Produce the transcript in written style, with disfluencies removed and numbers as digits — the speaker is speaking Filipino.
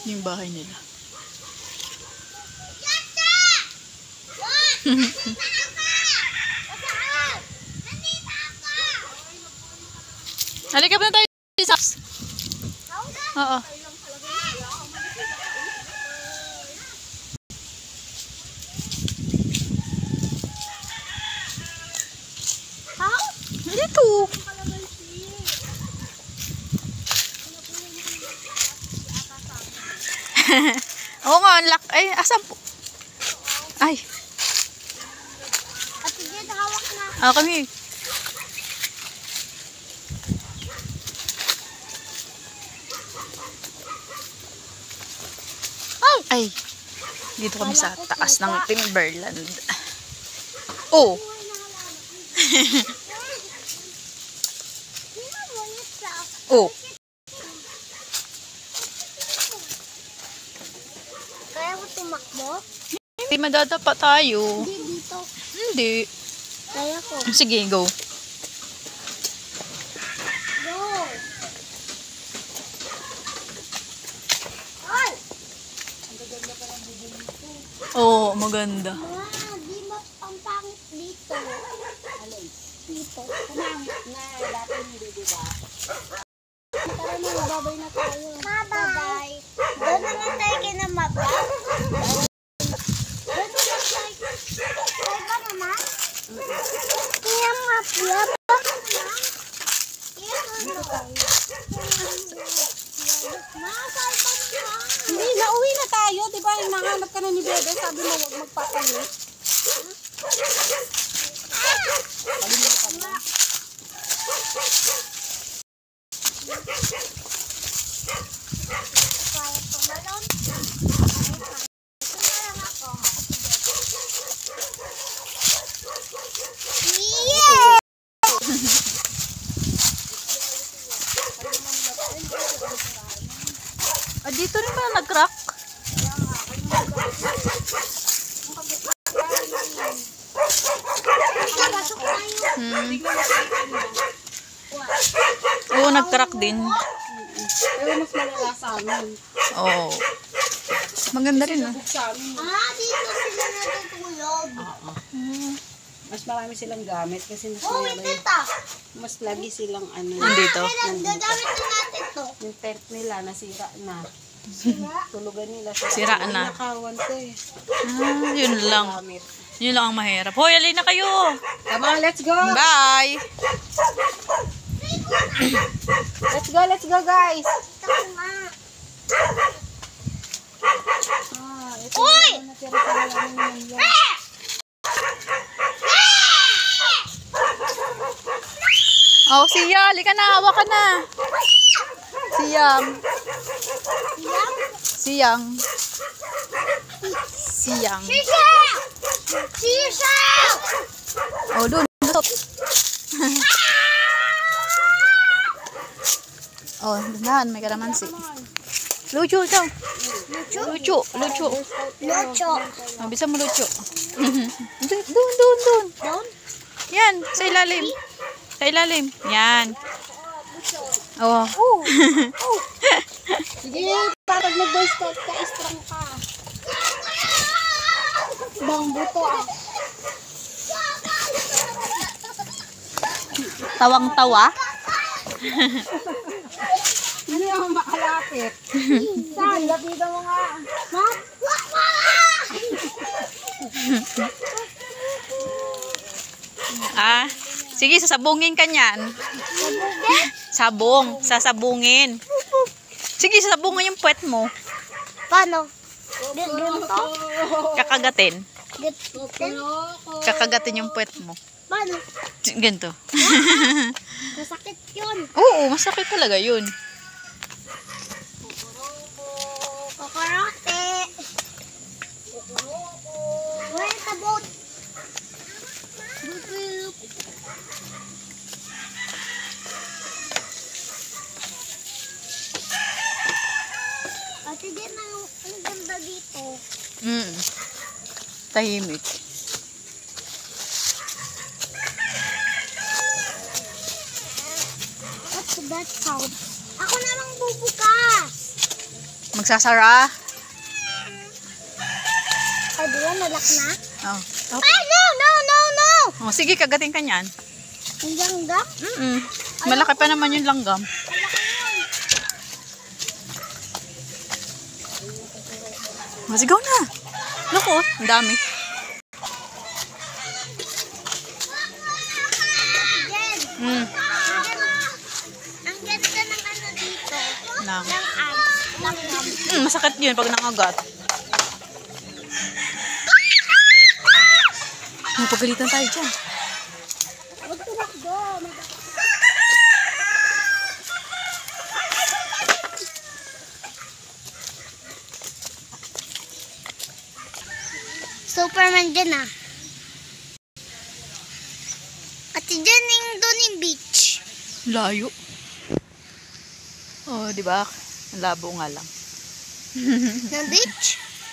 Yung bahay nila. Halika pa na tayo, Saps. Oo. Dito. Oo nga, unlock. Ay, asan po? Ay. At sige, hawak na. Ah, kami. Ay. Dito kami sa taas ng Timberland. Oh. Oh. Kaya ko tumakbo? Hindi madadapa tayo. Hindi dito. Hindi. Kaya ko. Sige, go. Go! Ay! Oo, maganda. Di ba ang pangit dito? Alay. Dito. Pumangit na. Dati hindi, diba? Tara na, babay na tayo. Bye-bye. Doon naman tayo kinamaba. Doon naman tayo. Ay ba naman? Kinamabya ba? Hindi, nauwi na tayo. Diba, hinahanap ka na ni Bebe. Sabi mo, huwag magpapalit. Kalimutan mo. Kaya tumalon. Yeah! Ah, dito rin pala nag-crack. Pasok tayo. Oo, nag-crack din. Pero mas malala sa amin. Oo. Maganda rin, ah. Buk sa amin. Dito sila natutulog. Mas marami silang gamit kasi mas Oh, wait, tita. mas lagi silang ano. Nandito. Kailan gagamit na natin to? Yung tent nila nasira na. Tulugan nila. Sira na. Nakawan to eh. Ah, yun lang. Gamit. Yun lang ang mahirap. Hoy, alin na kayo. Come on, let's go! Bye. Let's go guys! Ito nga. Ito Uy! na natira sa namin yan. Oh, siya. Halika na. Hawa ka na. Siyang. Siyang. Siyang. Sisha! Sisha! Oh, dun. Oh, dahan. May kalamansi. Lucho, ito. Lucho. Lucho. Lucho. Oh, bisa mo lucho. Dun. Doon? Yan, sa ilalim. Sa ilalim. Yan. Oh. Sige, pag nag-boy scout ka, strong ka. Bang buto ah. Tawang-tawa. Hindi ako makalapit. Saan? Lapitan mo nga. Ma? Ah, sige, sasabungin ka niyan. Sabong, sasabungin. Sige, sasabungin yung puwet mo. Paano? Ganito? Kakagatin. Ganito? Kakagatin yung puwet mo. Paano? Ganito. Masakit yun. Oo, masakit talaga yun. Kokorote. Where's the boat? Ate, din ang ganda dito. Tahimik. What's that sound? Ako namang bubukas. Magsasara. Ay, di ba nalak na? Oh. Ay, no, no, no, no! Oh, sige, kagating ka niyan. Ang langgam? Malaki pa naman yung langgam. Masigaw na. Naku, ang dami. Jen, ang ganda ng ano dito. Nang. Ng ants. Langgam. Masakit yun pag nangagat. Mapagalitan tayo dyan. Huwag tumakbo. Superman dyan ah. At dyan yung doon yung beach. Layo. Oh, di ba? Ang labo nga lang. Na beach?